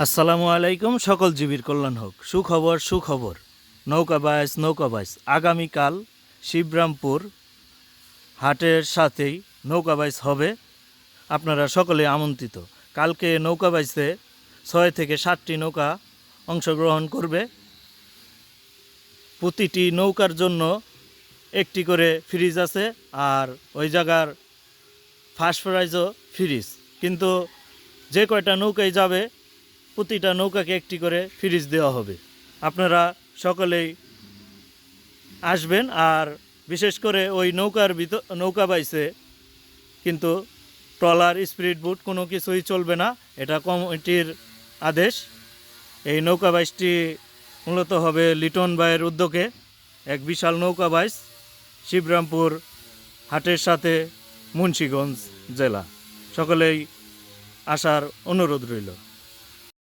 আসসালামু আলাইকুম। সকল জীবীর কল্যাণ হোক। সুখবর সুখবর, নৌকাবাইজ আগামীকাল শিবরামপুর হাটের সাথেই নৌকাবাইজ হবে। আপনারা সকলে আমন্ত্রিত। কালকে নৌকাবাইজে 6 থেকে 7টি নৌকা অংশগ্রহণ করবে। প্রতিটি নৌকার জন্য একটি করে ফ্রিজ আছে, আর ওই জায়গার ফার্স্ট প্রাইজও ফ্রিজ। কিন্তু যে কয়টা নৌকায় যাবে প্রতিটা নৌকাকে একটি করে ফ্রিজ দেওয়া হবে। আপনারা সকলেই আসবেন। আর বিশেষ করে ওই নৌকা বাইসে কিন্তু ট্রলার, স্পিড বোট কোনো কিছুই চলবে না, এটা কমিটির আদেশ। এই নৌকা বাইসটি মূলত হবে লিটন ভাইয়ের উদ্যোগে এক বিশাল নৌকা বাইস, শিবরামপুর হাটের সাথে মুন্সিগঞ্জ জেলা। সকলেই আসার অনুরোধ রইল।